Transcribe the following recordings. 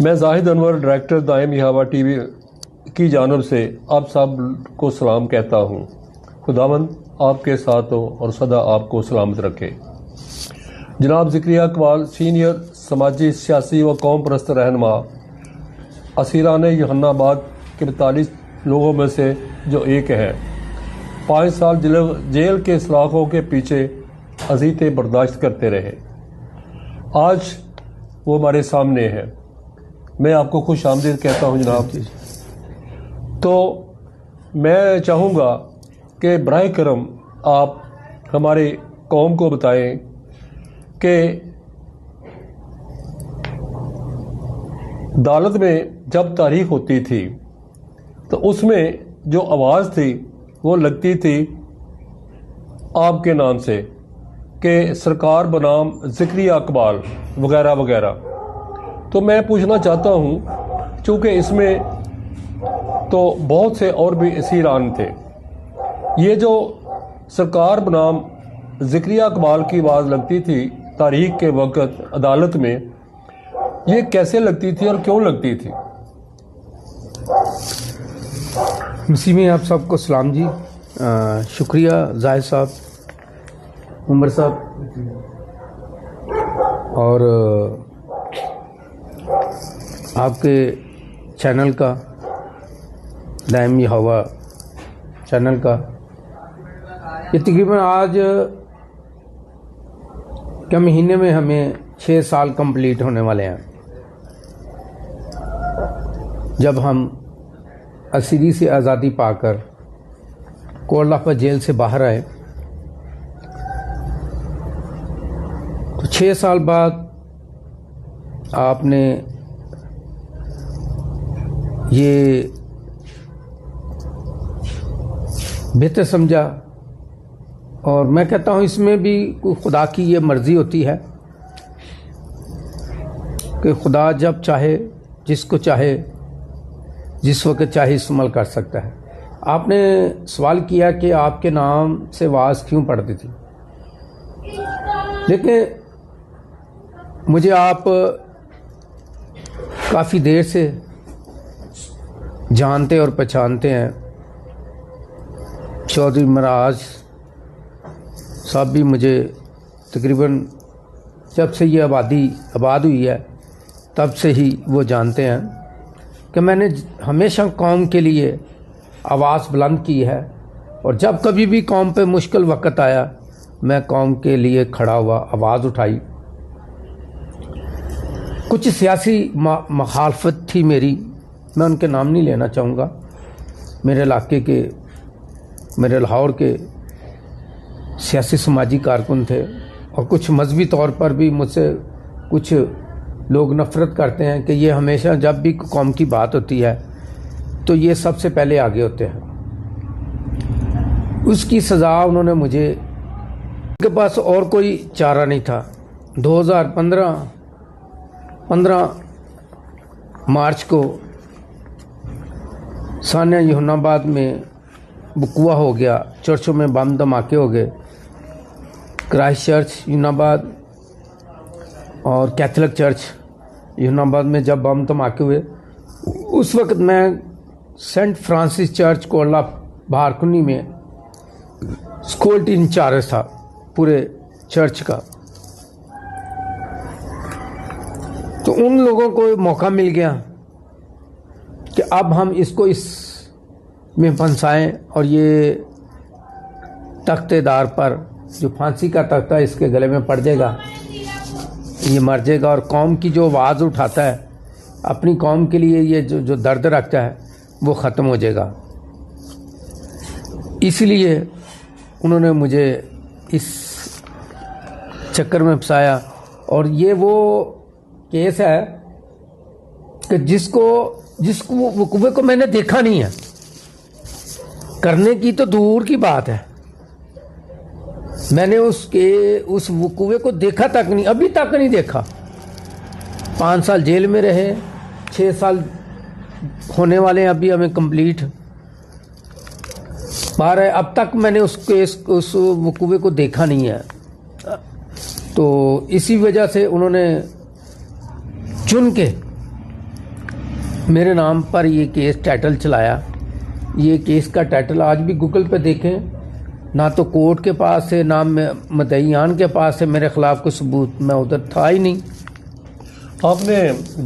میں زاہد انور ڈائریکٹر دائمی ہوا ٹی وی کی جانب سے آپ سب کو سلام کہتا ہوں۔ خداوند آپ کے ساتھ ہو اور سدا آپ کو سلامت رکھے۔ جناب زکریا اقبال سینئر سماجی سیاسی و قوم پرست رہنما، اسیران یوحنا آباد کے 42 لوگوں میں سے جو ایک ہیں، 5 سال جیل کے سلاخوں کے پیچھے اذیتیں برداشت کرتے رہے۔ آج وہ ہمارے سامنے ہیں۔ میں آپ کو خوش آمدید کہتا ہوں جناب۔ تو میں چاہوں گا کہ براہ کرم آپ ہماری قوم کو بتائیں کہ عدالت میں جب تاریخ ہوتی تھی تو اس میں جو آواز تھی وہ لگتی تھی آپ کے نام سے کہ سرکار بنام زکریا اقبال وغیرہ وغیرہ۔ تو میں پوچھنا چاہتا ہوں، چونکہ اس میں تو بہت سے اور بھی اسیران تھے، یہ جو سرکار بنام زکریا اقبال کی آواز لگتی تھی تاریخ کے وقت عدالت میں، یہ کیسے لگتی تھی اور کیوں لگتی تھی؟ مسیح میں آپ سب کو سلام جی۔ شکریہ زاہد صاحب، عمر صاحب، اور آپ کے چینل کا، دائمی ہوا چینل کا۔ یہ تقریباً آج کے مہینے میں ہمیں 6 سال کمپلیٹ ہونے والے ہیں جب ہم اسیری سے آزادی پا کر کوٹ لکھپت جیل سے باہر آئے۔ تو 6 سال بعد آپ نے یہ بہتر سمجھا، اور میں کہتا ہوں اس میں بھی خدا کی یہ مرضی ہوتی ہے کہ خدا جب چاہے، جس کو چاہے، جس وقت چاہے استعمال کر سکتا ہے۔ آپ نے سوال کیا کہ آپ کے نام سے آواز کیوں پڑتی تھی۔ لیکن مجھے آپ کافی دیر سے جانتے اور پہچانتے ہیں۔ چودھری مراج صاحب بھی مجھے تقریباً جب سے یہ آباد ہوئی ہے تب سے ہی وہ جانتے ہیں کہ میں نے ہمیشہ قوم کے لیے آواز بلند کی ہے، اور جب کبھی بھی قوم پہ مشکل وقت آیا میں قوم کے لیے کھڑا ہوا، آواز اٹھائی۔ کچھ سیاسی مخالفت تھی میری، میں ان کے نام نہیں لینا چاہوں گا، میرے علاقے کے، میرے لاہور کے سیاسی سماجی کارکن تھے، اور کچھ مذہبی طور پر بھی مجھ سے کچھ لوگ نفرت کرتے ہیں کہ یہ ہمیشہ جب بھی قوم کی بات ہوتی ہے تو یہ سب سے پہلے آگے ہوتے ہیں۔ اس کی سزا انہوں نے مجھے، ان کے پاس اور کوئی چارہ نہیں تھا۔ 2015 مارچ کو ثانیہ یوحنا آباد میں وقوع ہو گیا، چرچوں میں بم دھماکے ہو گئے، کرائسٹ چرچ یوحنا آباد اور کیتھولک چرچ یوحنا آباد میں جب بم دھماکے ہوئے، اس وقت میں سینٹ فرانسس چرچ کوٹلہ بہارکنی میں سیکورٹی انچارج تھا پورے چرچ کا۔ تو ان لوگوں کو موقع مل گیا کہ اب ہم اس کو اس میں پھنسائیں، اور یہ تختے دار پر جو پھانسی کا تختہ اس کے گلے میں پڑ جائے گا، یہ مر جائے گا، اور قوم کی جو آواز اٹھاتا ہے، اپنی قوم کے لیے یہ جو درد رکھتا ہے وہ ختم ہو جائے گا۔ اس لیے انہوں نے مجھے اس چکر میں پھنسایا، اور یہ وہ کیس ہے کہ جس کو وقوع کو میں نے دیکھا نہیں ہے، کرنے کی تو دور کی بات ہے، میں نے اس وقوع کو دیکھا تک نہیں، ابھی تک نہیں دیکھا۔ 5 سال جیل میں رہے، 6 سال ہونے والے ہیں ابھی ہمیں کمپلیٹ۔ باہر اب تک میں نے اس وقوع کو دیکھا نہیں ہے، تو اسی وجہ سے انہوں نے چن کے میرے نام پر یہ کیس ٹائٹل چلایا. یہ کیس کا ٹائٹل آج بھی گوگل پہ دیکھیں, نہ تو کورٹ کے پاس ہے نہ مدعیان کے پاس ہے میرے خلاف کوئی ثبوت, میں ادھر تھا ہی نہیں. آپ نے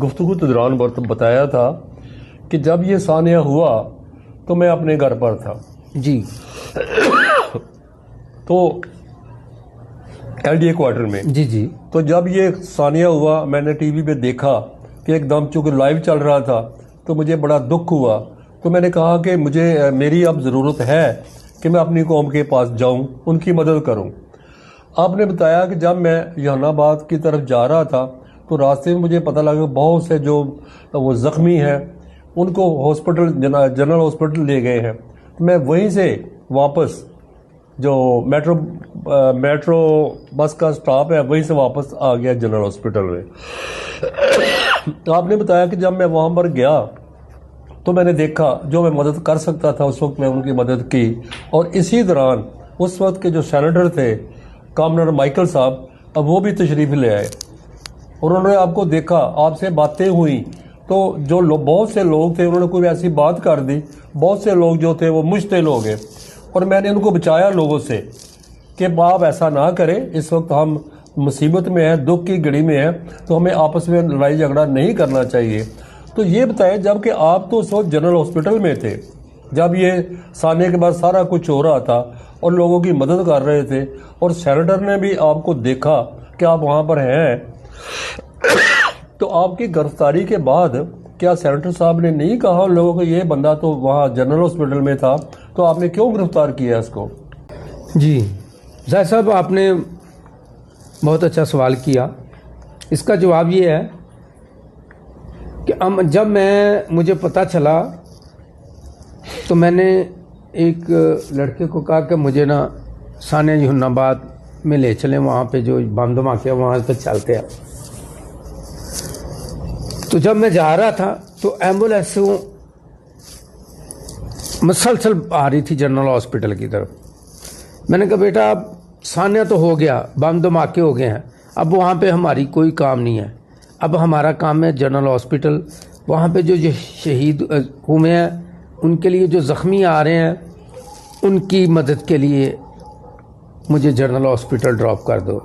گفتگو کے دوران بتایا تھا کہ جب یہ سانحہ ہوا تو میں اپنے گھر پر تھا. جی. تو ایل ڈی اے کوارٹر میں. جی جی. تو جب یہ سانحہ ہوا میں نے ٹی وی پہ دیکھا کہ ایک دم چونکہ لائیو چل رہا تھا تو مجھے بڑا دکھ ہوا. تو میں نے کہا کہ میری اب ضرورت ہے کہ میں اپنی قوم کے پاس جاؤں, ان کی مدد کروں. آپ نے بتایا کہ جب میں جہان آباد کی طرف جا رہا تھا تو راستے میں مجھے پتہ لگا بہت سے جو وہ زخمی ہیں ان کو ہاسپٹل جنرل ہاسپٹل لے گئے ہیں. میں وہیں سے واپس جو میٹرو بس کا سٹاپ ہے وہیں سے واپس آ گیا جنرل ہاسپٹل میں. آپ نے بتایا کہ جب میں وہاں پر گیا تو میں نے دیکھا جو میں مدد کر سکتا تھا اس وقت میں ان کی مدد کی. اور اسی دوران اس وقت کے جو سینیٹر تھے کامرر مائیکل صاحب, اب وہ بھی تشریف لے آئے اور انہوں نے آپ کو دیکھا, آپ سے باتیں ہوئیں. تو جو بہت سے لوگ تھے انہوں نے کوئی ایسی بات کر دی, بہت سے لوگ جو تھے وہ مشتعل ہو گئے اور میں نے ان کو بچایا لوگوں سے کہ آپ ایسا نہ کریں, اس وقت ہم مصیبت میں ہیں, دکھ کی گھڑی میں ہیں, تو ہمیں آپس میں لڑائی جھگڑا نہیں کرنا چاہیے. تو یہ بتائیں جب کہ آپ تو اس وقت جنرل ہاسپٹل میں تھے جب یہ سانحے کے بعد سارا کچھ ہو رہا تھا اور لوگوں کی مدد کر رہے تھے اور سینیٹر نے بھی آپ کو دیکھا کہ آپ وہاں پر ہیں, تو آپ کی گرفتاری کے بعد کیا سینیٹر صاحب نے نہیں کہا ان لوگوں کو یہ بندہ تو وہاں جنرل ہاسپٹل میں تھا تو آپ نے کیوں گرفتار کیا اس کو؟ جی ظاہر صاحب آپ نے بہت اچھا سوال کیا. اس کا جواب یہ ہے کہ جب مجھے پتہ چلا تو میں نے ایک لڑکے کو کہا کہ مجھے نا سانحہ جہان آباد میں لے چلیں, وہاں پہ جو بم دھماکے وہاں پہ چلتے ہیں. تو جب میں جا رہا تھا تو ایمبولینس مسلسل آ رہی تھی جنرل ہاسپٹل کی طرف. میں نے کہا بیٹا اب سانحہ تو ہو گیا, بم دھماکے ہو گئے ہیں, اب وہاں پہ ہماری کوئی کام نہیں ہے, اب ہمارا کام ہے جنرل ہاسپٹل. وہاں پہ جو شہید ہوئے ہیں ان کے لیے, جو زخمی آ رہے ہیں ان کی مدد کے لیے مجھے جنرل ہاسپٹل ڈراپ کر دو.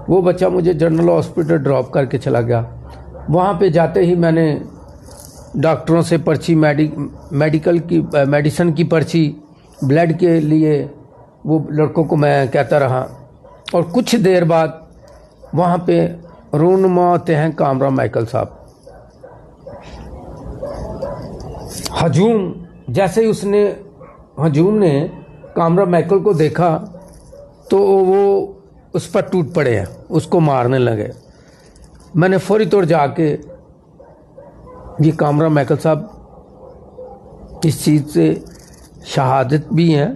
وہ بچہ مجھے جنرل ہاسپٹل ڈراپ کر کے چلا گیا. وہاں پہ جاتے ہی میں نے ڈاکٹروں سے پرچی, میڈیسن کی پرچی, بلڈ کے لیے وہ لڑکوں کو میں کہتا رہا. اور کچھ دیر بعد وہاں پہ رونما ہوتے ہیں کامرہ مائیکل صاحب. ہجوم جیسے ہی ہجوم نے کامرہ مائیکل کو دیکھا تو وہ اس پر ٹوٹ پڑے ہیں, اس کو مارنے لگے. میں نے فوری طور جا کے, یہ کامرہ مائیکل صاحب اس چیز سے شہادت بھی ہیں,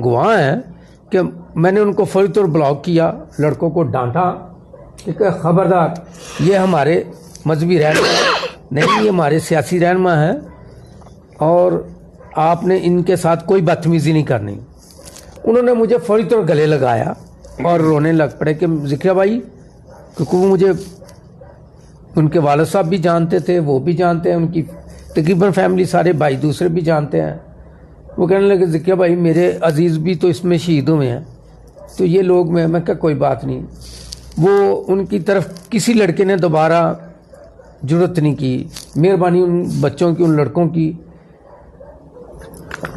گواہ ہیں, کہ میں نے ان کو فوری طور بلاک کیا, لڑکوں کو ڈانٹا کہ خبردار یہ ہمارے مذہبی رہنما نہیں, یہ ہمارے سیاسی رہنما ہیں اور آپ نے ان کے ساتھ کوئی بدتمیزی نہیں کرنی. انہوں نے مجھے فوری طور گلے لگایا اور رونے لگ پڑے کہ ذکریہ بھائی, کیونکہ وہ مجھے ان کے والد صاحب بھی جانتے تھے, وہ بھی جانتے ہیں, ان کی تقریباً فیملی سارے بھائی دوسرے بھی جانتے ہیں. وہ کہنے لگے ذکریہ بھائی میرے عزیز بھی تو اس میں شہید ہوئے ہیں, تو یہ لوگ میں کہا کوئی بات نہیں. وہ ان کی طرف کسی لڑکے نے دوبارہ جرت نہیں کی, مہربانی ان بچوں کی, ان لڑکوں کی.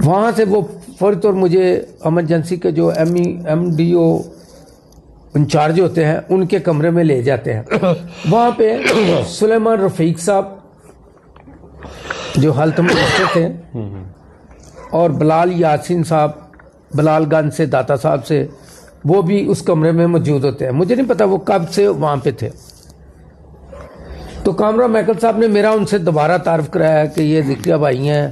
وہاں سے وہ فوری طور مجھے ایمرجنسی کے جو ایم ڈی او انچارج ہوتے ہیں ان کے کمرے میں لے جاتے ہیں. وہاں پہ سلیمان رفیق صاحب جو ہیلتھ منسٹر تھے اور بلال یاسین صاحب بلال گنج سے, داتا صاحب سے, وہ بھی اس کمرے میں موجود ہوتے ہیں. مجھے نہیں پتا وہ کب سے وہاں پہ تھے. تو کامرہ مائیکل صاحب نے میرا ان سے دوبارہ تعارف کرایا کہ یہ ذکریہ بھائی ہیں,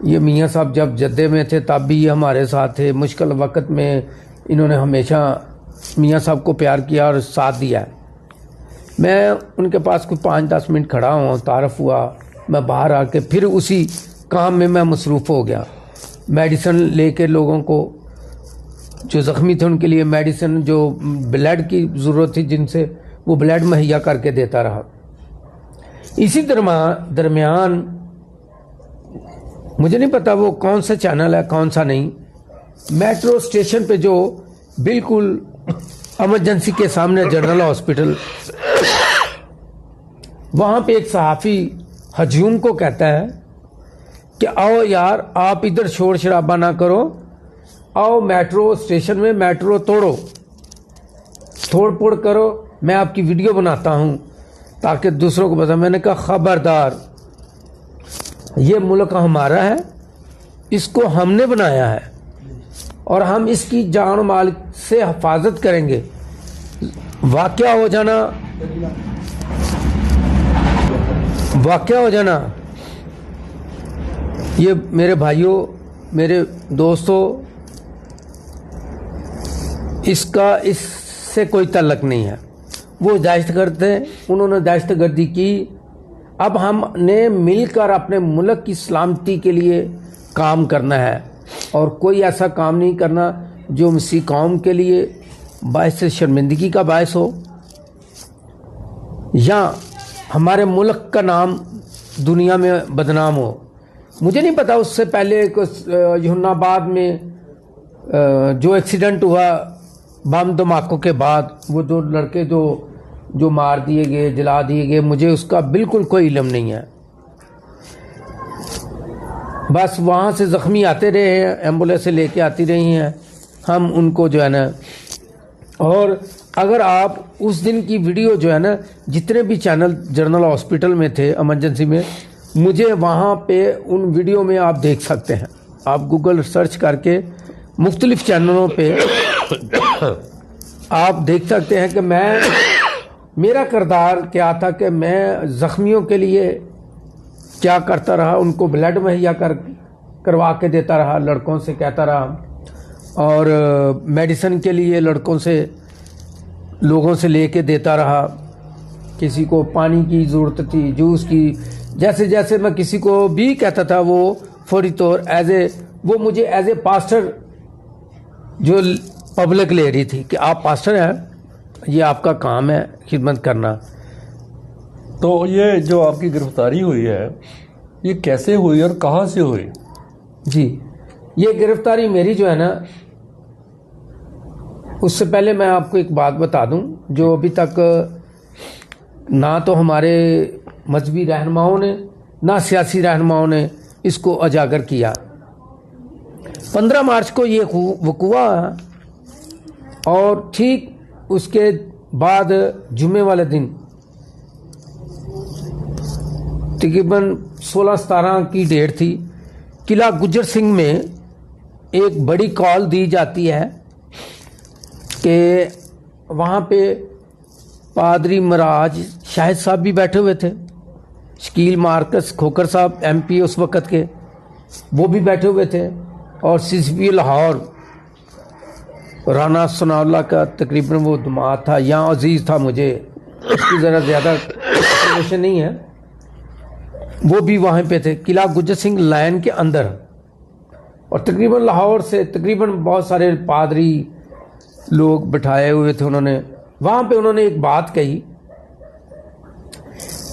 یہ میاں صاحب جب جدے میں تھے تب بھی یہ ہمارے ساتھ تھے, مشکل وقت میں انہوں نے ہمیشہ میاں صاحب کو پیار کیا اور ساتھ دیا ہے. میں ان کے پاس کوئی 5-10 منٹ کھڑا ہوں, تعارف ہوا, میں باہر آ کے پھر اسی کام میں مصروف ہو گیا. میڈیسن لے کے لوگوں کو جو زخمی تھے ان کے لیے میڈیسن, جو بلڈ کی ضرورت تھی جن سے, وہ بلڈ مہیا کر کے دیتا رہا. اسی درمیان مجھے نہیں پتا وہ کون سا چینل ہے کون سا نہیں، میٹرو اسٹیشن پہ جو بالکل ایمرجنسی کے سامنے جنرل ہاسپٹل، وہاں پہ ایک صحافی ہجوم کو کہتا ہے کہ آؤ یار آپ ادھر شور شرابہ نہ کرو، آؤ میٹرو اسٹیشن میں میٹرو توڑو، توڑ پھوڑ کرو، میں آپ کی ویڈیو بناتا ہوں تاکہ دوسروں کو بتا۔ میں نے کہا خبردار، یہ ملک ہمارا ہے، اس کو ہم نے بنایا ہے اور ہم اس کی جان و مال سے حفاظت کریں گے۔ واقعہ ہو جانا یہ میرے بھائیوں، میرے دوستوں، اس سے کوئی تعلق نہیں ہے۔ وہ دہشت گرد تھے، انہوں نے دہشت گردی کی۔ اب ہم نے مل کر اپنے ملک کی سلامتی کے لیے کام کرنا ہے اور کوئی ایسا کام نہیں کرنا جو مسیح قوم کے لیے باعث شرمندگی کا باعث ہو یا ہمارے ملک کا نام دنیا میں بدنام ہو۔ مجھے نہیں پتا اس سے پہلے یونان آباد میں جو ایکسیڈنٹ ہوا بم دھماکوں کے بعد، وہ دو لڑکے جو مار دیے گئے، جلا دیے گئے، مجھے اس کا بالکل کوئی علم نہیں ہے۔ بس وہاں سے زخمی آتے رہے ہیں، ایمبولینس سے لے کے آتی رہی ہیں، ہم ان کو جو ہے نا، اور اگر آپ اس دن کی ویڈیو جو ہے نا، جتنے بھی چینل جنرل ہاسپٹل میں تھے ایمرجنسی میں، مجھے وہاں پہ ان ویڈیو میں آپ دیکھ سکتے ہیں، آپ گوگل سرچ کر کے مختلف چینلوں پہ آپ دیکھ سکتے ہیں کہ میرا کردار کیا تھا، کہ میں زخمیوں کے لیے کیا کرتا رہا، ان کو بلڈ مہیا کروا کے دیتا رہا، لڑکوں سے کہتا رہا، اور میڈیسن کے لیے لوگوں سے لے کے دیتا رہا۔ کسی کو پانی کی ضرورت تھی، جوس کی، جیسے جیسے میں کسی کو بھی کہتا تھا، وہ فوری طور وہ مجھے ایز اے پاسٹر جو پبلک لے رہی تھی کہ آپ پاسٹر ہیں، یہ آپ کا کام ہے خدمت کرنا۔ تو یہ جو آپ کی گرفتاری ہوئی ہے، یہ کیسے ہوئی اور کہاں سے ہوئی؟ جی، یہ گرفتاری میری جو ہے نا، اس سے پہلے میں آپ کو ایک بات بتا دوں جو ابھی تک نہ تو ہمارے مذہبی رہنماؤں نے نہ سیاسی رہنماؤں نے اس کو اجاگر کیا۔ 15 مارچ کو یہ وقوع ہوا اور ٹھیک اس کے بعد جمعے والے دن تقریباً 16-17 کی ڈیٹ تھی، قلعہ گجر سنگھ میں ایک بڑی کال دی جاتی ہے کہ وہاں پہ پادری مراج شاہد صاحب بھی بیٹھے ہوئے تھے، شکیل مارکس کھوکر صاحب ایم پی اس وقت کے، وہ بھی بیٹھے ہوئے تھے، اور سی سی پی لاہور رانا ثناء اللہ کا تقریباً وہ دماد تھا یا عزیز تھا، مجھے اس کی ذرا زیادہ انفارمیشن نہیں ہے، وہ بھی وہاں پہ تھے قلعہ گجر سنگھ لائن کے اندر۔ اور تقریباً لاہور سے تقریباً بہت سارے پادری لوگ بٹھائے ہوئے تھے، وہاں پہ انہوں نے ایک بات کہی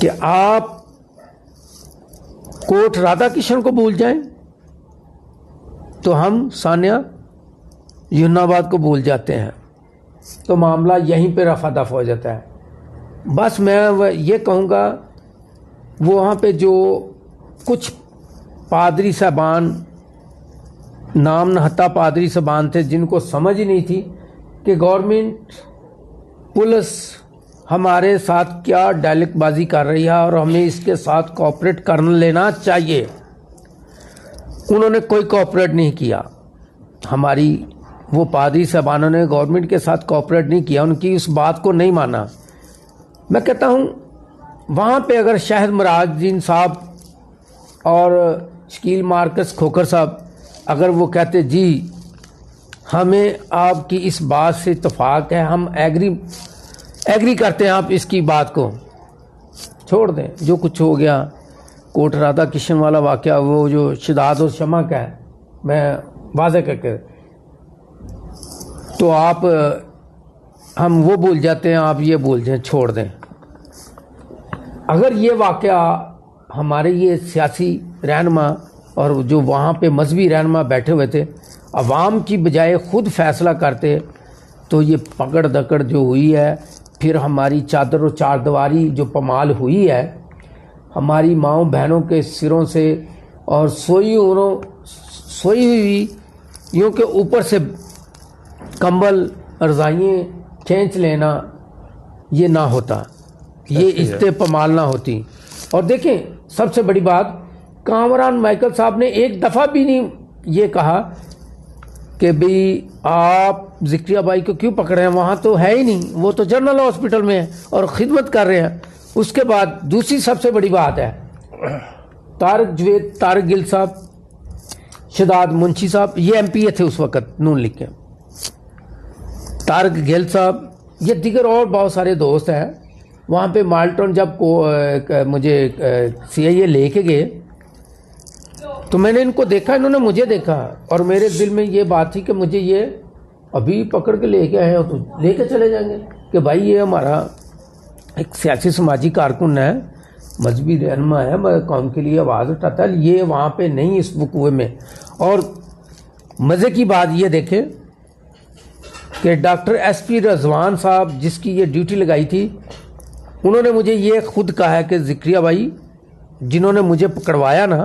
کہ آپ کوٹ رادھا کرشن کو بھول جائیں تو ہم ثانیہ یونان آباد کو بھول جاتے ہیں، تو معاملہ یہیں پہ رفع دفع ہو جاتا ہے۔ بس میں یہ کہوں گا، وہاں پہ جو کچھ پادری صاحبان، نام نہتا پادری صاحبان تھے، جن کو سمجھ ہی نہیں تھی کہ گورنمنٹ پولیس ہمارے ساتھ کیا ڈائلک بازی کر رہی ہے اور ہمیں اس کے ساتھ کوآپریٹ کر لینا چاہیے، انہوں نے کوئی کوآپریٹ نہیں کیا۔ ہماری وہ پادری صاحبانوں نے گورنمنٹ کے ساتھ کوآپریٹ نہیں کیا، ان کی اس بات کو نہیں مانا۔ میں کہتا ہوں وہاں پہ اگر شاہد مراج جین صاحب اور شکیل مارکس کھوکر صاحب اگر وہ کہتے جی ہمیں آپ کی اس بات سے اتفاق ہے، ہم ایگری کرتے ہیں، آپ اس کی بات کو چھوڑ دیں، جو کچھ ہو گیا کوٹ رادھا کرشن والا واقعہ، وہ جو شداد و شمع کا ہے، میں واضح کر کے، تو آپ ہم وہ بھول جاتے ہیں، آپ یہ بھول جائیں، چھوڑ دیں۔ اگر یہ واقعہ ہمارے یہ سیاسی رہنما اور جو وہاں پہ مذہبی رہنما بیٹھے ہوئے تھے عوام کی بجائے خود فیصلہ کرتے تو یہ پکڑ دکڑ جو ہوئی ہے، پھر ہماری چادر و چاردواری جو پمال ہوئی ہے ہماری ماؤں بہنوں کے سروں سے، اور سوئی ہوئی یوں کہ اوپر سے کمبل رضائیں کھینچ لینا، یہ نہ ہوتا، یہ عزتیں پمال نہ ہوتی۔ اور دیکھیں سب سے بڑی بات، کامران مائیکل صاحب نے ایک دفعہ بھی نہیں یہ کہا کہ بھئی آپ ذکریہ بھائی کو کیوں پکڑ رہے ہیں، وہاں تو ہے ہی نہیں، وہ تو جنرل ہاسپٹل میں ہے اور خدمت کر رہے ہیں۔ اس کے بعد دوسری سب سے بڑی بات ہے، طارق جوید، طارق گل صاحب، شداد منشی صاحب، یہ ایم پی اے تھے اس وقت نون لیگ کے، طارق گل صاحب، یہ دیگر اور بہت سارے دوست ہیں۔ وہاں پہ مالٹن جب مجھے سی آئی اے لے کے گئے تو میں نے ان کو دیکھا، انہوں نے مجھے دیکھا، اور میرے دل میں یہ بات تھی کہ مجھے یہ ابھی پکڑ کے لے کے آئے ہیں تو لے کے چلے جائیں گے کہ بھائی یہ ہمارا ایک سیاسی سماجی کارکن ہے، مذہبی رہنما ہے، قوم کے لیے آواز اٹھاتا ہے، یہ وہاں پہ نہیں اس وقوع میں۔ اور مزے کی بات یہ دیکھیں کہ ڈاکٹر ایس پی رضوان صاحب جس کی یہ ڈیوٹی لگائی تھی، انہوں نے مجھے یہ خود کہا ہے کہ ذکریہ بھائی جنہوں نے مجھے پکڑوایا نا،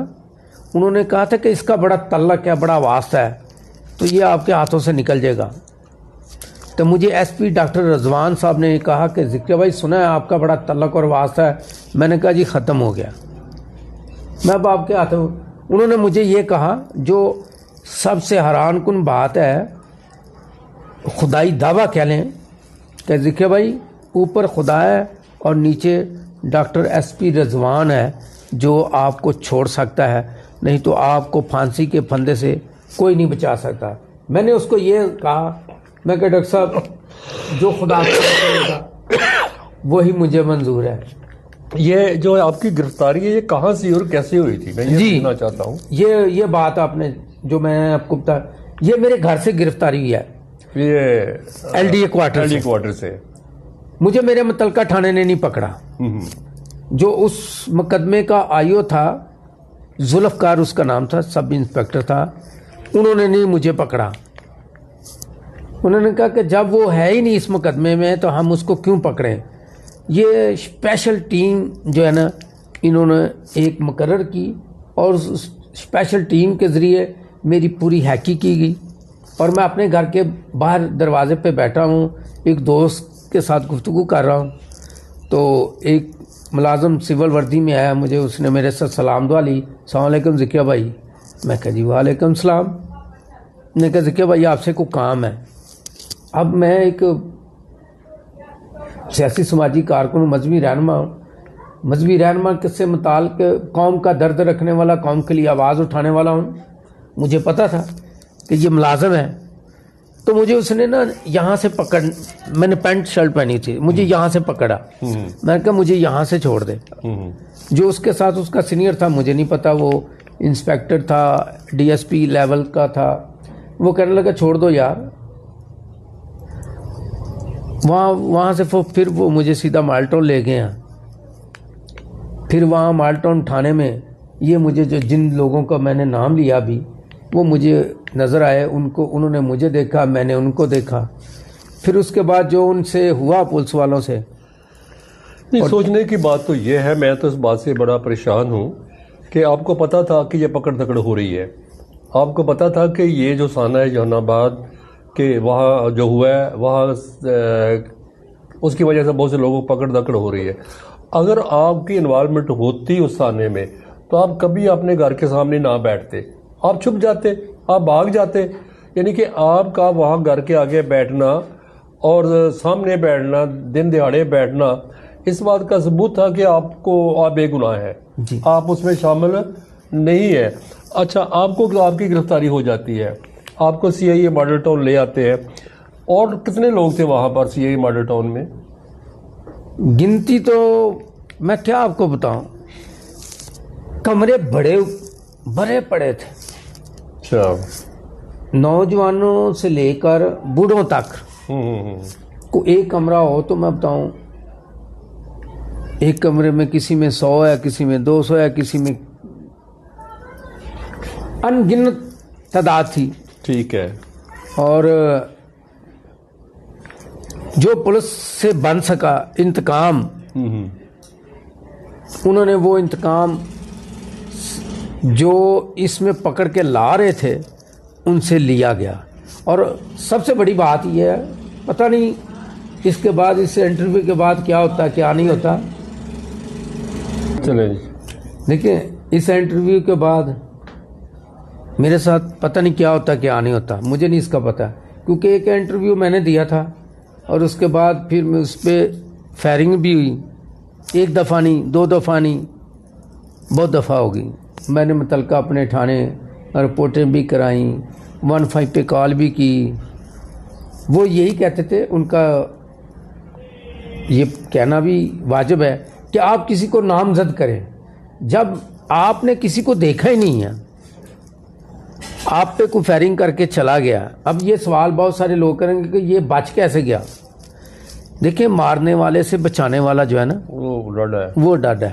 انہوں نے کہا تھا کہ اس کا بڑا تعلق ہے، بڑا واسطہ ہے، تو یہ آپ کے ہاتھوں سے نکل جائے گا۔ تو مجھے ایس پی ڈاکٹر رضوان صاحب نے کہا کہ ذکریہ بھائی سنا ہے آپ کا بڑا تعلق اور واسطہ ہے۔ میں نے کہا جی ختم ہو گیا، میں اب آپ کے ہاتھوں۔ انہوں نے مجھے یہ کہا جو سب سے حیران کن بات ہے، خدائی دعویٰ کہہ لیں کہ ذکریہ بھائی اوپر خدا ہے اور نیچے ڈاکٹر ایس پی رضوان ہے جو آپ کو چھوڑ سکتا ہے، نہیں تو آپ کو پھانسی کے پھندے سے کوئی نہیں بچا سکتا۔ میں نے اس کو یہ کہا، میں کہ ڈاکٹر صاحب جو خدا کرے گا وہی مجھے منظور ہے۔ یہ جو آپ کی گرفتاری ہے یہ کہاں سے اور کیسے ہوئی تھی، میں یہ سننا چاہتا ہوں۔ یہ بات آپ نے جو میں نے آپ کو بتایا، یہ میرے گھر سے گرفتاری ہوئی ہے، یہ ایل ڈی اے کوارٹر سے۔ مجھے میرے متعلقہ تھانے نے نہیں پکڑا، جو اس مقدمے کا آئیو تھا، ذوالفقار اس کا نام تھا، سب انسپیکٹر تھا، انہوں نے نہیں مجھے پکڑا۔ انہوں نے کہا کہ جب وہ ہے ہی نہیں اس مقدمے میں تو ہم اس کو کیوں پکڑیں۔ یہ اسپیشل ٹیم جو ہے نا انہوں نے ایک مقرر کی، اور اس اسپیشل ٹیم کے ذریعے میری پوری حیکی کی گئی، اور میں اپنے گھر کے باہر دروازے پہ بیٹھا ہوں، ایک دوست کے ساتھ گفتگو کر رہا ہوں، تو ایک ملازم سول وردی میں آیا، مجھے اس نے میرے ساتھ سلام دعا لی، السلام علیکم ذکریہ بھائی۔ میں کہا جی وعلیکم السلام۔ نے کہا ذکریہ بھائی آپ سے کوئی کام ہے۔ اب میں ایک سیاسی سماجی کارکن، مذہبی رہنما ہوں، مذہبی رہنما سے متعلق قوم کا درد رکھنے والا، قوم کے لیے آواز اٹھانے والا ہوں۔ مجھے پتا تھا کہ یہ ملازم ہے، تو مجھے اس نے نا یہاں سے پکڑ، میں نے پینٹ شرٹ پہنی تھی، مجھے یہاں سے پکڑا، میں نے کہا مجھے یہاں سے چھوڑ دے۔ جو اس کے ساتھ اس کا سینئر تھا مجھے نہیں پتا، وہ انسپیکٹر تھا، ڈی ایس پی لیول کا تھا، وہ کہنے لگا چھوڑ دو یار۔ وہاں سے پھر وہ مجھے سیدھا مالٹون لے گئے ہیں۔ پھر وہاں مالٹون تھانے میں یہ مجھے جو جن لوگوں کا میں نے نام لیا ابھی، وہ مجھے نظر آئے، انہوں نے مجھے دیکھا، میں نے ان کو دیکھا۔ پھر اس کے بعد جو ان سے ہوا پولیس والوں سے، نہیں، سوچنے کی بات تو یہ ہے، میں تو اس بات سے بڑا پریشان ہوں کہ آپ کو پتا تھا کہ یہ پکڑ دکڑ ہو رہی ہے، آپ کو پتا تھا کہ یہ جو سانحہ ہے جہان آباد کہ وہاں جو ہوا ہے وہاں اس کی وجہ سے بہت سے لوگوں کو پکڑ دکڑ ہو رہی ہے۔ اگر آپ کی انوالومنٹ ہوتی اس سانحے میں تو آپ کبھی اپنے گھر کے سامنے نہ بیٹھتے، آپ چھپ جاتے، آپ بھاگ جاتے۔ یعنی کہ آپ کا وہاں گھر کے آگے بیٹھنا اور سامنے بیٹھنا، دن دہاڑے بیٹھنا، اس بات کا ثبوت تھا کہ آپ بے گناہ ہیں، آپ اس میں شامل نہیں ہے۔ اچھا، آپ کی گرفتاری ہو جاتی ہے، آپ کو سی آئی اے ماڈل ٹاؤن لے آتے ہیں، اور کتنے لوگ تھے وہاں پر سی آئی اے ماڈل ٹاؤن میں؟ گنتی تو میں کیا آپ کو بتاؤں، کمرے بڑے پڑے تھے، اچھا، نوجوانوں سے لے کر بوڑھوں تک کو ایک کمرہ ہو تو میں بتاؤں ایک کمرے میں کسی میں 100 ہے, کسی میں 200 ہے, کسی میں ان گنت تعداد تھی. ٹھیک ہے. اور جو پولیس سے بن سکا انتقام, انہوں نے وہ انتقام جو اس میں پکڑ کے لا رہے تھے ان سے لیا گیا. اور سب سے بڑی بات یہ ہے, پتہ نہیں اس کے بعد, اس انٹرویو کے بعد کیا ہوتا ہے کیا نہیں ہوتا. چلیں دیکھیں, اس انٹرویو کے بعد میرے ساتھ پتہ نہیں کیا ہوتا کیا نہیں ہوتا, مجھے نہیں اس کا پتہ, کیونکہ ایک انٹرویو میں نے دیا تھا اور اس کے بعد پھر میں اس پہ فائرنگ بھی ہوئی. ایک دفعہ نہیں, 2 دفعہ نہیں, بہت دفعہ ہو گئی. میں نے متعلقہ اپنے تھانے رپورٹیں بھی کرائیں, 15 پہ کال بھی کی. وہ یہی کہتے تھے, ان کا یہ کہنا بھی واجب ہے کہ آپ کسی کو نامزد کریں جب آپ نے کسی کو دیکھا ہی نہیں ہے, آپ پہ کوئی فائرنگ کر کے چلا گیا. اب یہ سوال بہت سارے لوگ کریں گے کہ یہ بچ کیسے گیا. دیکھیں, مارنے والے سے بچانے والا جو ہے نا, وہ ڈر ہے.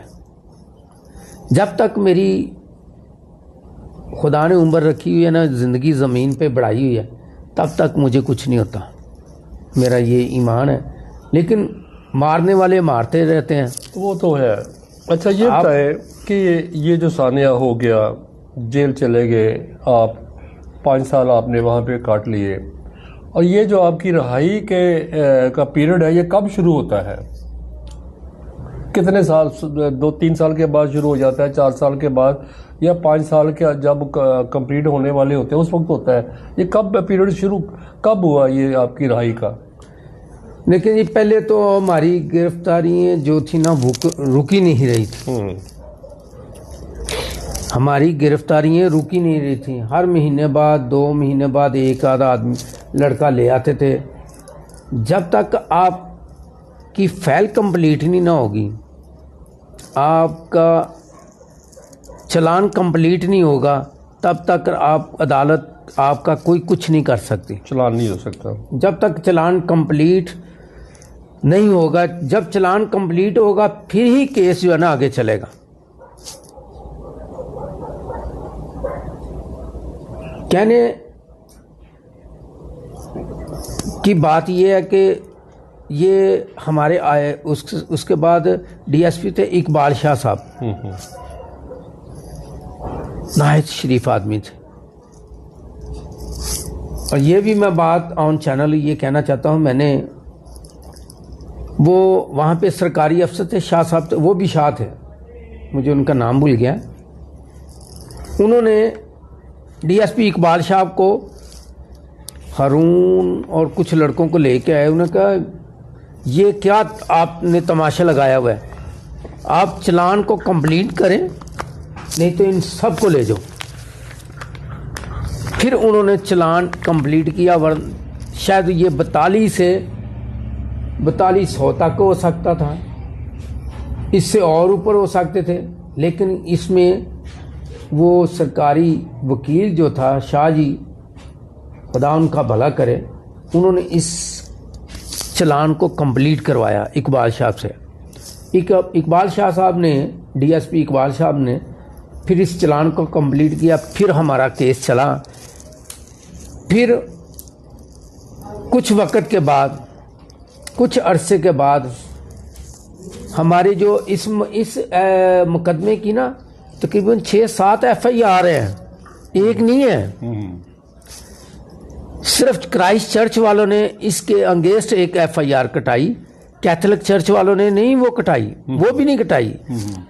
جب تک میری خدا نے عمر رکھی ہوئی ہے نا, زندگی زمین پہ بڑھائی ہوئی ہے, تب تک مجھے کچھ نہیں ہوتا, میرا یہ ایمان ہے. لیکن مارنے والے مارتے رہتے ہیں. وہ تو ہے. اچھا یہ بتائے کہ یہ جو سانحہ ہو گیا, جیل چلے گئے آپ, 5 سال آپ نے وہاں پہ کاٹ لیے, اور یہ جو آپ کی رہائی کا پیریڈ ہے یہ کب شروع ہوتا ہے؟ کتنے سال, 2-3 سال کے بعد شروع ہو جاتا ہے, 4 سال کے بعد, یا 5 سال کے جب کمپلیٹ ہونے والے ہوتے ہیں اس وقت ہوتا ہے؟ یہ کب پیریڈ شروع کب ہوا یہ آپ کی رہائی کا؟ لیکن یہ پہلے تو ہماری گرفتاریاں جو تھی نا وہ رکی نہیں رہی تھی. ہماری گرفتاریاں رکی نہیں رہی تھیں. ہر مہینے بعد 2 مہینے بعد ایک آدھا آدمی لڑکا لے آتے تھے. جب تک آپ کی فائل کمپلیٹ نہیں نہ ہوگی, آپ کا چلان کمپلیٹ نہیں ہوگا, تب تک آپ عدالت آپ کا کوئی کچھ نہیں کر سکتی. چلان نہیں ہو سکتا جب تک چلان کمپلیٹ نہیں ہوگا. جب چلان کمپلیٹ ہوگا پھر ہی کیس جو ہے نا آگے چلے گا. کہنے کی بات یہ ہے کہ یہ ہمارے آئے, اس کے بعد ڈی ایس پی تھے اقبال شاہ صاحب, نہایت شریف آدمی تھے. اور یہ بھی میں بات آن چینل یہ کہنا چاہتا ہوں, میں نے وہ وہاں پہ سرکاری افسر تھے, شاہ صاحب تھے, وہ بھی شاہ تھے, مجھے ان کا نام بھول گیا. انہوں نے ڈی ایس پی اقبال شاہ کو, ہارون اور کچھ لڑکوں کو لے کے آئے. انہوں نے کہا یہ کیا آپ نے تماشا لگایا ہوا ہے, آپ چلان کو کمپلیٹ کریں نہیں تو ان سب کو لے جاؤ. پھر انہوں نے چلان کمپلیٹ کیا. شاید یہ 42 سے 4200 تک ہو سکتا تھا, اس سے اور اوپر ہو سکتے تھے, لیکن اس میں وہ سرکاری وکیل جو تھا شاہ جی, خدا ان کا بھلا کرے, انہوں نے اس چلان کو کمپلیٹ کروایا اقبال شاہ سے. اقبال شاہ صاحب نے, ڈی ایس پی اقبال صاحب نے پھر اس چلان کو کمپلیٹ کیا. پھر ہمارا کیس چلا. پھر کچھ وقت کے بعد, کچھ عرصے کے بعد ہمارے جو اس مقدمے کی نا تقریباً 6-7 FIR ہیں, ایک نہیں ہے. صرف کرائسٹ چرچ والوں نے اس کے انگیسٹ ایک FIR کٹائی, کیتھولک چرچ والوں نے نہیں وہ کٹائی, وہ بھی نہیں کٹائی.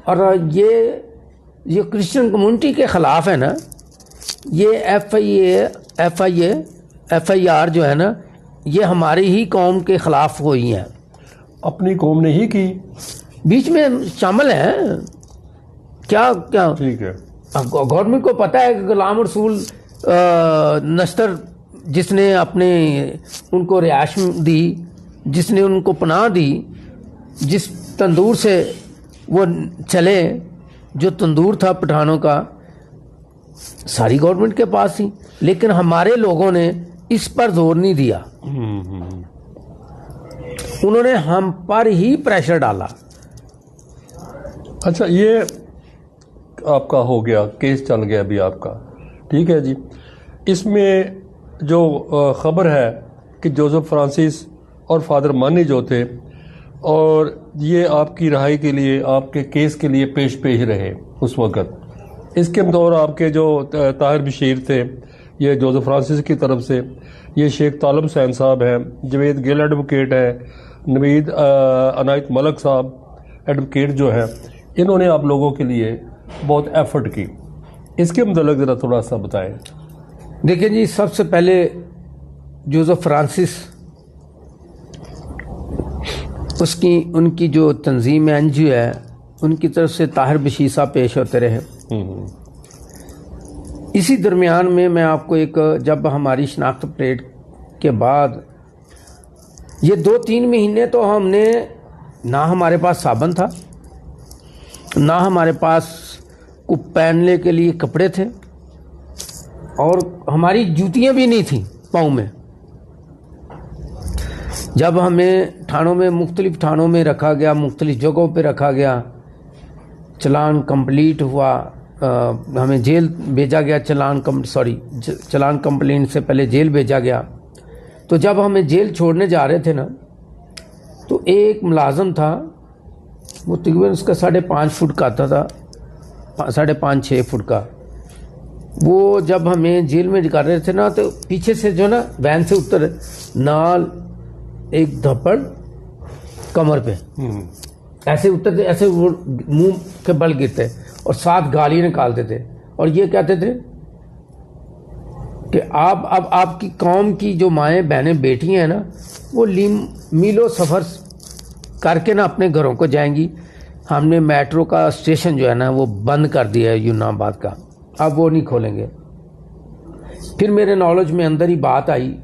اور یہ کرسچن کمیونٹی کے خلاف ہے نا, یہ FIR جو ہے نا, یہ ہماری ہی قوم کے خلاف ہوئی ہیں. اپنی قوم نے ہی کی, بیچ میں شامل ہیں. کیا ٹھیک ہے, گورنمنٹ کو پتہ ہے کہ غلام رسول نشتر جس نے اپنے ان کو رہائش دی, جس نے ان کو پناہ دی, جس تندور سے وہ چلے, جو تندور تھا پٹھانوں کا, ساری گورنمنٹ کے پاس تھی, لیکن ہمارے لوگوں نے اس پر زور نہیں دیا. انہوں نے ہم پر ہی پریشر ڈالا اچھا، یہ آپ کا ہو گیا، کیس چل گیا ابھی آپ کا، ٹھیک ہے جی. اس میں جو خبر ہے کہ جوزف فرانسس اور فادر مانی جو تھے، اور یہ آپ کی رہائی کے لیے، آپ کے کیس کے لیے پیش رہے اس وقت. اس کے بطور آپ کے جو طاہر بشیر تھے، یہ جوزف فرانسس کی طرف سے، یہ شیخ طالب حسین صاحب ہیں، جوید گل ایڈوکیٹ ہے، نوید عنایت ملک صاحب ایڈوکیٹ جو ہے، انہوں نے آپ لوگوں کے لیے بہت ایفرٹ کی. اس کے متعلق ذرا تھوڑا سا بتائیں. دیکھیں جی، سب سے پہلے جوزف فرانسس، ان کی جو تنظیم این جی او ہے، ان کی طرف سے طاہر بشیر صاحب پیش ہوتے رہے. اسی درمیان میں آپ کو جب ہماری شناخت پریڈ کے بعد یہ 2-3 مہینے تو ہم نے، نہ ہمارے پاس صابن تھا، نہ ہمارے پاس کو پہننے کے لیے کپڑے تھے، اور ہماری جوتیاں بھی نہیں تھیں پاؤں میں. جب ہمیں تھانوں میں، مختلف تھانوں میں رکھا گیا، مختلف جگہوں پہ رکھا گیا، چلان کمپلیٹ ہوا، ہمیں جیل بھیجا گیا، چلان کمپلین سے پہلے جیل بھیجا گیا. تو جب ہمیں جیل چھوڑنے جا رہے تھے نا، تو ایک ملازم تھا، وہ تقریباً اس کا 5.5 فٹ کا آتا تھا، 5.5-6 فٹ کا. وہ جب ہمیں جیل میں کر رہے تھے نا، تو پیچھے سے جو نا وین سے اتر نال ایک دھپڑ کمر پہ ایسے اترتے، ایسے وہ منہ کے بل گرتے اور 7 گالیاں نکالتے تھے، اور یہ کہتے تھے کہ آپ کی قوم کی جو مائیں بہنیں بیٹیاں ہیں نا، وہ میلوں سفر کر کے نا اپنے گھروں کو جائیں گی. ہم نے میٹرو کا اسٹیشن جو ہے نا وہ بند کر دیا ہے یونان آباد کا، اب وہ نہیں کھولیں گے. پھر میرے نالج میں اندر ہی بات آئی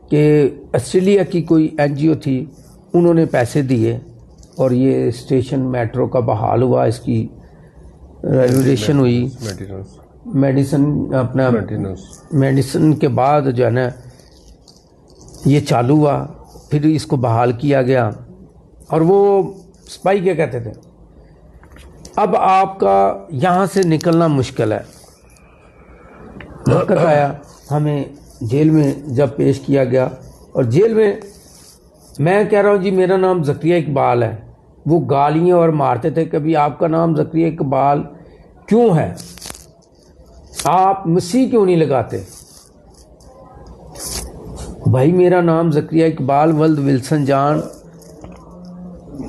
کہ آسٹریلیا کی کوئی این جی او تھی، انہوں نے پیسے دیے اور یہ اسٹیشن میٹرو کا بحال ہوا، اس کی ریگولیشن ہوئی، میڈیسن کے بعد جو ہے نا یہ چالو ہوا، پھر اس کو بحال کیا گیا. اور وہ سپاہی کیا کہتے تھے، اب آپ کا یہاں سے نکلنا مشکل ہے. وقت آیا، ہمیں جیل میں جب پیش کیا گیا، اور جیل میں کہہ رہا ہوں جی میرا نام زکریا اقبال ہے، وہ گالیاں اور مارتے تھے. کبھی آپ کا نام زکریا اقبال کیوں ہے، آپ مسیح کیوں نہیں لگاتے؟ بھائی میرا نام زکریا اقبال ولد ولسن جان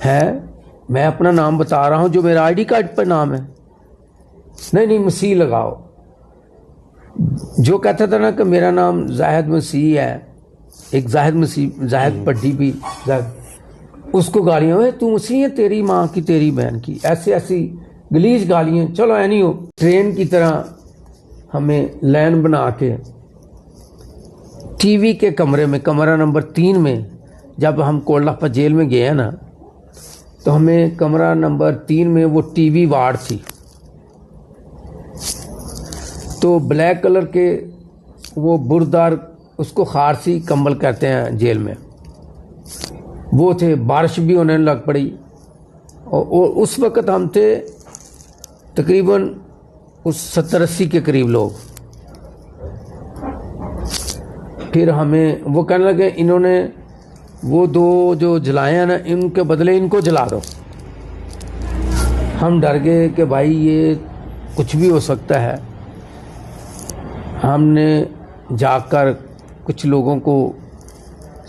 ہے، میں اپنا نام بتا رہا ہوں جو میرا آئی ڈی کارڈ پر نام ہے. نہیں مسیح لگاؤ. جو کہتا تھا نا کہ میرا نام زاہد مسیح ہے، ایک زاہد پڈی بھی، اس کو گالیاں ہوئے تو مسیح ہے، تیری ماں کی تیری بہن کی، ایسی گلیج گالیاں. چلو اینی ہو، ٹرین کی طرح ہمیں لائن بنا کے ٹی وی کے کمرے میں، کمرہ نمبر 3 میں، جب ہم کوٹلہ جیل میں گئے ہیں نا، تو ہمیں کمرہ نمبر 3 میں وہ ٹی وی وارڈ تھی. تو بلیک کلر کے وہ بردار، اس کو خارسی کمبل کہتے ہیں جیل میں، وہ تھے. بارش بھی ہونے لگ پڑی، اور اس وقت ہم تھے تقریباً 70-80 کے قریب لوگ. پھر ہمیں وہ کہنے لگے انہوں نے وہ 2 جو جلائے ہیں نا، ان کے بدلے ان کو جلا دو. ہم ڈر گئے کہ بھائی یہ کچھ بھی ہو سکتا ہے. ہم نے جا کر کچھ لوگوں کو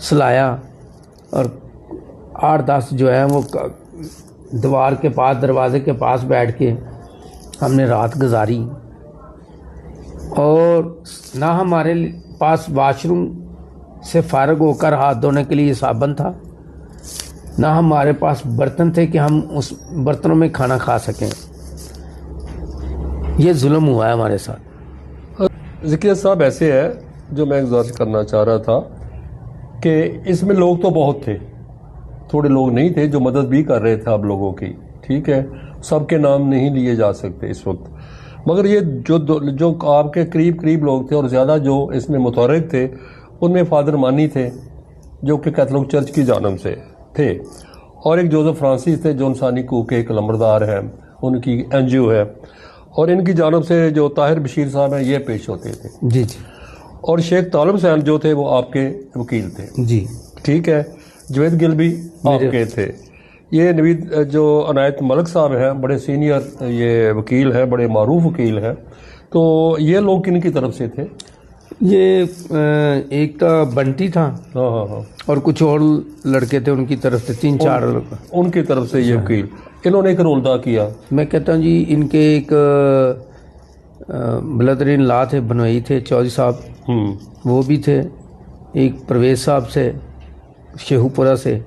سلایا، اور 8-10 جو ہے وہ دیوار کے پاس، دروازے کے پاس بیٹھ کے ہم نے رات گزاری. اور نہ ہمارے پاس واش روم سے فارغ ہو کر ہاتھ دھونے کے لیے صابن تھا، نہ ہمارے پاس برتن تھے کہ ہم اس برتنوں میں کھانا کھا سکیں. یہ ظلم ہوا ہے ہمارے ساتھ. ذکیہ صاحب ایسے ہے جو میں گزارش کرنا چاہ رہا تھا کہ اس میں لوگ تو بہت تھے، تھوڑے لوگ نہیں تھے جو مدد بھی کر رہے تھے آپ لوگوں کی، ٹھیک ہے، سب کے نام نہیں لیے جا سکتے اس وقت، مگر یہ جو آپ کے قریب لوگ تھے اور زیادہ جو اس میں متحرک تھے، ان میں فادر مانی تھے جو کہ کیتھولک چرچ کی جانب سے تھے، اور ایک جوزف فرانسس تھے جو انسانی حقوق کے ایک لمبردار ہیں، ان کی NGO ہے، اور ان کی جانب سے جو طاہر بشیر صاحب ہیں یہ پیش ہوتے تھے، جی جی، اور شیخ طالب حسین جو تھے وہ آپ کے وکیل تھے، جی ٹھیک ہے، جوید گل بھی آپ کے تھے، یہ نوید جو عنایت ملک صاحب ہیں بڑے سینئر یہ وکیل ہیں، بڑے معروف وکیل ہیں، تو یہ لوگ کن کی طرف سے تھے؟ یہ ایک تو بنٹی تھا، ہاں ہاں ہاں، اور کچھ اور لڑکے تھے ان کی طرف سے، 3-4 ان کی طرف سے یہ وکیل، انہوں نے ایک رول ادا کیا۔ میں کہتا ہوں جی، ان کے ایک بلدرین لا تھے، بنوئی تھے چودھری صاحب، وہ بھی تھے، ایک پرویز صاحب سے شیخو پورہ سے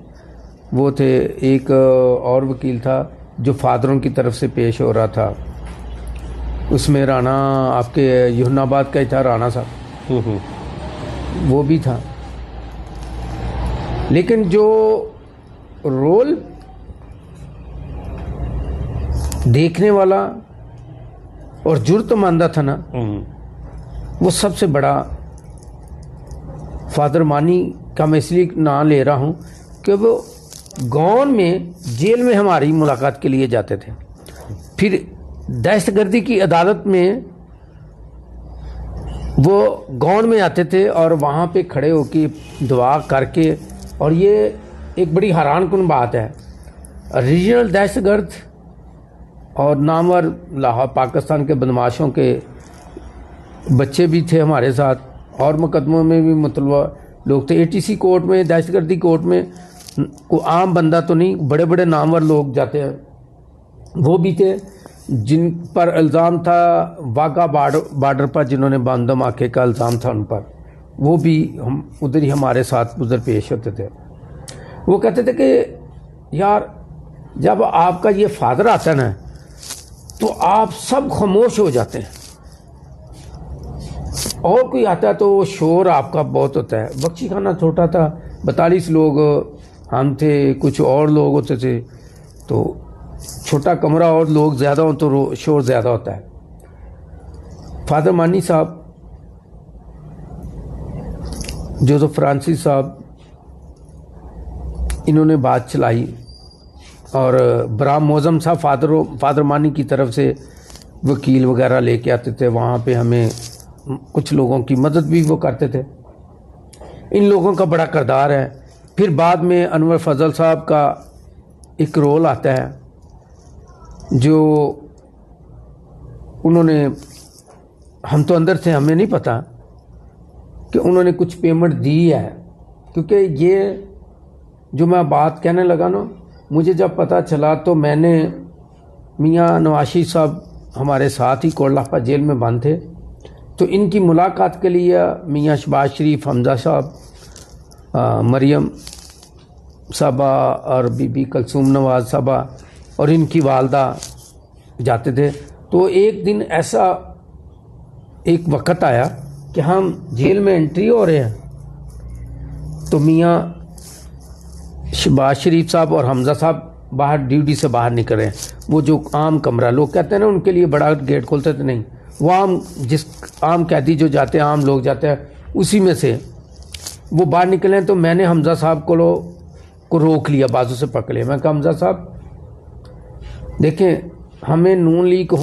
وہ تھے، ایک اور وکیل تھا جو فادروں کی طرف سے پیش ہو رہا تھا، اس میں رانا آپ کے یہن آباد کا ہی تھا، رانا صاحب وہ بھی تھا۔ لیکن جو رول دیکھنے والا اور جرت ماندہ تھا نا، وہ سب سے بڑا فادر مانی کا میں اس لیے نام لے رہا ہوں کہ وہ گون میں جیل میں ہماری ملاقات کے لیے جاتے تھے، پھر دہشت گردی کی عدالت میں وہ گون میں آتے تھے اور وہاں پہ کھڑے ہو کے دعا کر کے، اور یہ ایک بڑی حیران کن بات ہے، ریجنل دہشت گرد اور نامور لاہور پاکستان کے بدماشوں کے بچے بھی تھے ہمارے ساتھ، اور مقدموں میں بھی مطلوع لوگ تھے، ATC کورٹ میں، دہشت گردی کورٹ میں کوئی عام بندہ تو نہیں، بڑے بڑے نامور لوگ جاتے ہیں، وہ بھی تھے جن پر الزام تھا واگا بارڈر پر، جنہوں نے بم دھماکے کا الزام تھا ان پر، وہ بھی ہم ادھر ہی ہمارے ساتھ ادھر پیش ہوتے تھے۔ وہ کہتے تھے کہ یار جب آپ کا یہ فادر آتا ہے نا تو آپ سب خاموش ہو جاتے ہیں، اور کوئی آتا ہے تو وہ شور آپ کا بہت ہوتا ہے۔ بخشی خانہ چھوٹا تھا، 42 لوگ ہم تھے، کچھ اور لوگ ہوتے تھے، تو چھوٹا کمرہ اور لوگ زیادہ ہوں تو شور زیادہ ہوتا ہے۔ فادر مانی صاحب، جوزف فرانسس صاحب، انہوں نے بات چلائی، اور برام موزم صاحب فادر مانی کی طرف سے وکیل وغیرہ لے کے آتے تھے، وہاں پہ ہمیں کچھ لوگوں کی مدد بھی وہ کرتے تھے۔ ان لوگوں کا بڑا کردار ہے۔ پھر بعد میں انور فضل صاحب کا ایک رول آتا ہے، جو انہوں نے، ہم تو اندر تھے، ہمیں نہیں پتا کہ انہوں نے کچھ پیمنٹ دی ہے، کیونکہ یہ جو میں بات کہنے لگا نا، مجھے جب پتہ چلا تو میں نے، میاں نواز شریف صاحب ہمارے ساتھ ہی کوٹلہ جیل میں بند تھے، تو ان کی ملاقات کے لیے میاں شہباز شریف، حمزہ صاحب، مریم صاحبہ اور بی بی کلثوم نواز صاحبہ اور ان کی والدہ جاتے تھے۔ تو ایک دن ایسا ایک وقت آیا کہ ہم جیل میں انٹری ہو رہے ہیں، تو میاں شہباز شریف صاحب اور حمزہ صاحب باہر ڈیوٹی سے باہر نکل رہے ہیں، وہ جو عام کمرہ لوگ کہتے ہیں نا، ان کے لیے بڑا گیٹ کھولتے تھے، نہیں، وہ عام قیدی جو جاتے ہیں، عام لوگ جاتے ہیں، اسی میں سے وہ باہر نکلے۔ تو میں نے حمزہ صاحب کو روک لیا، بازو سے پکڑ لیا، میں کہا حمزہ صاحب دیکھیں، ہمیں نون لیگ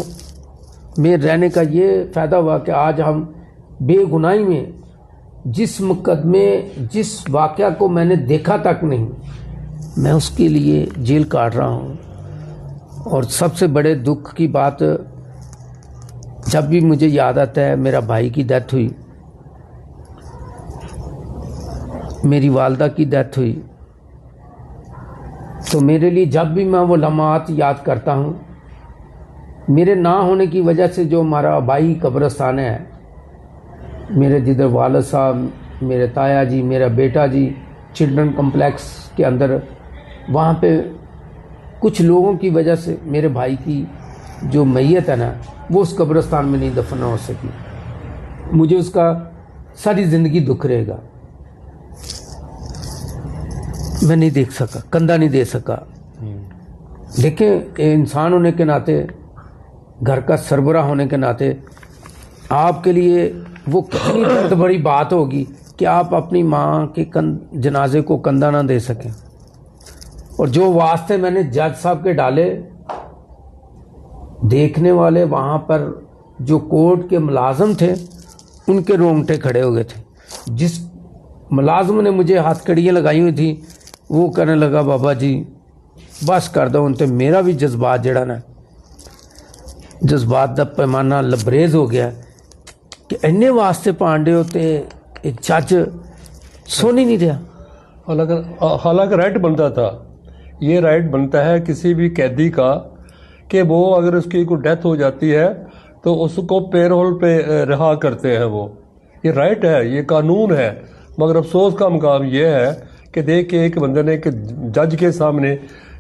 میں رہنے کا یہ فائدہ ہوا کہ آج ہم بے گناہی میں، جس مقدمے، جس واقعہ کو میں نے دیکھا تک نہیں، میں اس کے لیے جیل کاٹ رہا ہوں۔ اور سب سے بڑے دکھ کی بات، جب بھی مجھے یاد آتا ہے، میرا بھائی کی ڈیتھ ہوئی، میری والدہ کی ڈیتھ ہوئی، تو میرے لیے جب بھی میں وہ لمحات یاد کرتا ہوں، میرے نہ ہونے کی وجہ سے جو ہمارا بھائی قبرستان ہے، میرے جدھر والد صاحب، میرے تایا جی، میرا بیٹا جی، چلڈرن کمپلیکس کے اندر، وہاں پہ کچھ لوگوں کی وجہ سے میرے بھائی کی جو میت ہے نا، وہ اس قبرستان میں نہیں دفن ہو سکی۔ مجھے اس کا ساری زندگی دکھ رہے گا، میں نہیں دیکھ سکا، کندھا نہیں دے سکا۔ دیکھیں، انسان ہونے کے ناطے، گھر کا سربراہ ہونے کے ناطے، آپ کے لیے وہ کتنی درد بڑی بات ہوگی کہ آپ اپنی ماں کے جنازے کو کندھا نہ دے سکیں۔ اور جو واسطے میں نے جج صاحب کے ڈالے، دیکھنے والے وہاں پر جو کورٹ کے ملازم تھے ان کے رونگٹے کھڑے ہو گئے تھے. جس ملازم نے مجھے ہاتھ کڑیاں لگائی ہوئی تھی وہ کہنے لگا بابا جی بس کر دو. ان تے میرا بھی جذبات جڑا نا جذبات دا پیمانہ لبریز ہو گیا کہ اینے واسطے پانڈے ہوتے ایک جج سن ہی نہیں رہا. حالانکہ رائٹ بنتا تھا, یہ رائٹ بنتا ہے کسی بھی قیدی کا کہ وہ اگر اس کی کوئی ڈیتھ ہو جاتی ہے تو اس کو پے رول پہ رہا کرتے ہیں. وہ یہ رائٹ ہے, یہ قانون ہے. مگر افسوس کا مقام یہ ہے کہ دیکھ کے ایک بندے نے کہ جج کے سامنے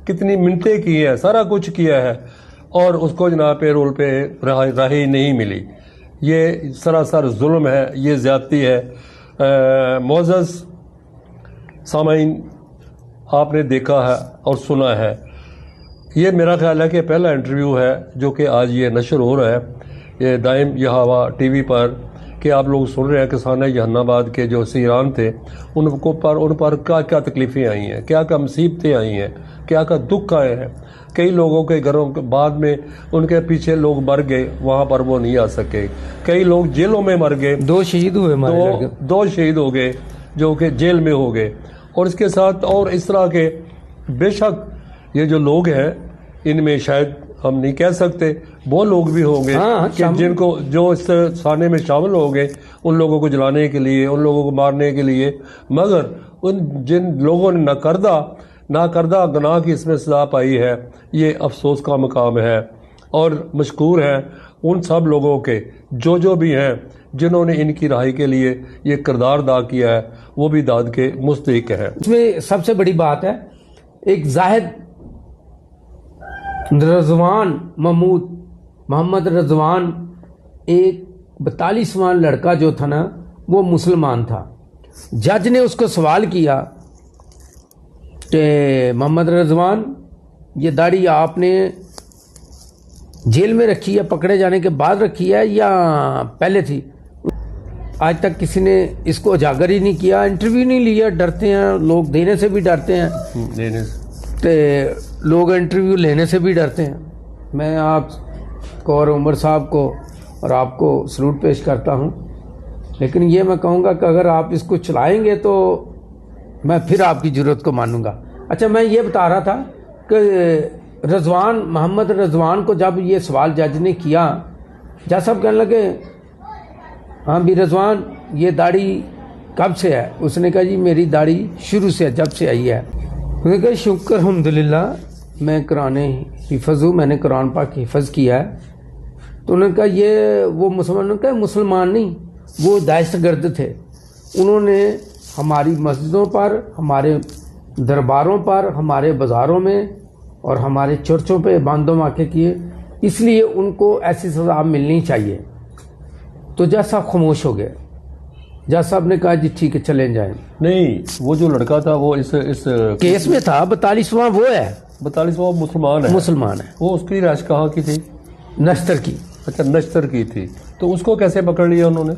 کتنی منتیں کی ہیں, سارا کچھ کیا ہے, اور اس کو جناب پے رول پہ رہائی نہیں ملی. یہ سراسر ظلم ہے, یہ زیادتی ہے. معزز سامعین, آپ نے دیکھا ہے اور سنا ہے, یہ میرا خیال ہے کہ پہلا انٹرویو ہے جو کہ آج یہ نشر ہو رہا ہے یہ دائم یہ ہوا ٹی وی پر, کہ آپ لوگ سن رہے ہیں کہ سانحہ جہان آباد کے جو سیران تھے ان پر کیا کیا تکلیفیں آئی ہیں, کیا کیا مصیبتیں آئی ہیں, کیا کیا دکھ آئے ہیں. کئی لوگوں کے گھروں کے بعد میں ان کے پیچھے لوگ مر گئے, وہاں پر وہ نہیں آ سکے. کئی لوگ جیلوں میں مر گئے, 2 شہید ہوئے, 2 شہید ہو گئے جو کہ جیل میں ہو گئے. اور اس کے ساتھ اور اس طرح کے بے شک یہ جو لوگ ہیں ان میں شاید ہم نہیں کہہ سکتے, وہ لوگ بھی ہوں گے کہ جن کو جو اس سانے میں شامل ہو گئے ان لوگوں کو جلانے کے لیے, ان لوگوں کو مارنے کے لیے. مگر ان جن لوگوں نے ناکردہ گناہ کی اس میں سزا پائی ہے, یہ افسوس کا مقام ہے. اور مشکور ہیں ان سب لوگوں کے جو بھی ہیں جنہوں نے ان کی رہائی کے لیے یہ کردار ادا کیا ہے, وہ بھی داد کے مستحق ہیں. اس میں سب سے بڑی بات ہے ایک زاہد رضوان محمد رضوان, ایک 42واں لڑکا جو تھا نا وہ مسلمان تھا. جج نے اس کو سوال کیا کہ محمد رضوان یہ داڑھی آپ نے جیل میں رکھی ہے, پکڑے جانے کے بعد رکھی ہے یا پہلے تھی؟ آج تک کسی نے اس کو اجاگر ہی نہیں کیا, انٹرویو نہیں لیا. ڈرتے ہیں لوگ, دینے سے بھی ڈرتے ہیں, لوگ انٹرویو لینے سے بھی ڈرتے ہیں. میں آپ کو اور عمر صاحب کو اور آپ کو سلوٹ پیش کرتا ہوں, لیکن یہ میں کہوں گا کہ اگر آپ اس کو چلائیں گے تو میں پھر آپ کی ضرورت کو مانوں گا. اچھا, میں یہ بتا رہا تھا کہ محمد رضوان کو جب یہ سوال جج نے کیا, جج صاحب کہنے لگے ہاں بھی رضوان یہ داڑھی کب سے ہے؟ اس نے کہا جی میری داڑھی شروع سے جب سے آئی ہے. اس نے کہا شکر الحمدللہ میں قرآن حفظ ہوں, میں نے قرآن پاک حفظ کیا ہے. تو انہوں نے کہا یہ وہ مسلمان نہیں, وہ دہشت گرد تھے. انہوں نے ہماری مسجدوں پر, ہمارے درباروں پر, ہمارے بازاروں میں اور ہمارے چرچوں پہ باندھوں واقع کیے, اس لیے ان کو ایسی سزا ملنی چاہیے. تو جج صاحب خاموش ہو گئے. جج صاحب نے کہا جی ٹھیک ہے چلیں جائیں. نہیں, وہ جو لڑکا تھا وہ اس کیس میں تھا, 42واں وہ ہے, 42واں مسلمان ہے. وہ اس کی رہائش کہاں کی تھی؟ نشتر کی. اچھا, نشتر کی تھی. تو اس کو کیسے پکڑ لیا انہوں نے؟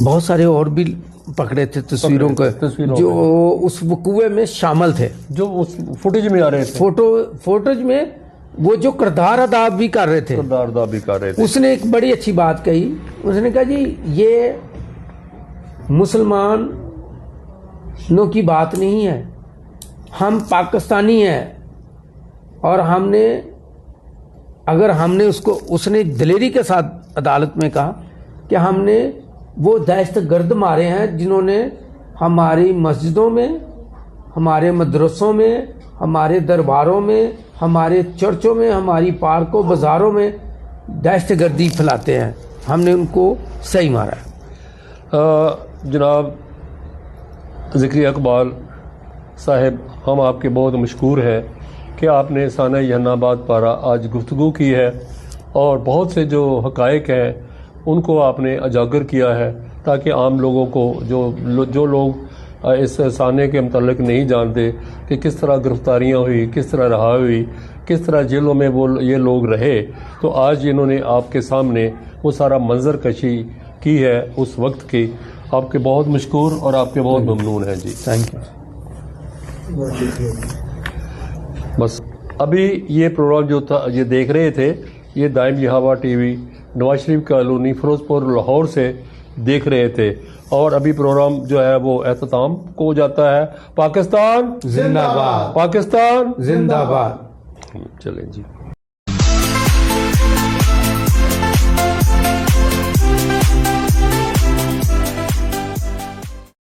بہت سارے اور بھی پکڑے تھے تصویروں کو جو اس کنویں میں شامل تھے, جو اس فوٹیج میں آ رہے تھے. فوٹیج میں وہ جو کردار ادا بھی کر رہے تھے. اس نے ایک بڑی اچھی بات کہی. اس نے کہا جی یہ مسلمانوں کی بات نہیں ہے, ہم پاکستانی ہیں, اور اس نے دلیری کے ساتھ عدالت میں کہا کہ ہم نے وہ دہشت گرد مارے ہیں جنہوں نے ہماری مسجدوں میں, ہمارے مدرسوں میں, ہمارے درباروں میں, ہمارے چرچوں میں, ہماری پارکوں بازاروں میں دہشت گردی پھیلاتے ہیں, ہم نے ان کو صحیح مارا ہے. جناب ذکریہ اقبال صاحب, ہم آپ کے بہت مشکور ہیں کہ آپ نے سانحہ جہان آباد پر آج گفتگو کی ہے, اور بہت سے جو حقائق ہیں ان کو آپ نے اجاگر کیا ہے, تاکہ عام لوگوں کو جو لوگ اس سانحے کے متعلق نہیں جانتے کہ کس طرح گرفتاریاں ہوئی, کس طرح رہائی ہوئی, کس طرح جیلوں میں یہ لوگ رہے, تو آج انہوں نے آپ کے سامنے وہ سارا منظر کشی کی ہے اس وقت کی. آپ کے بہت مشکور اور آپ کے بہت ممنون ہیں جی. Thank you. بس ابھی یہ پروگرام جو تھا یہ دیکھ رہے تھے، یہ دائم یہاں T V Nawaz Sharif colony Feroz پور لاہور سے دیکھ رہے تھے، اور ابھی پروگرام جو ہے وہ اختتام کو جاتا ہے۔ پاکستان زندہ باد، پاکستان زندہ باد۔ چلیں جی۔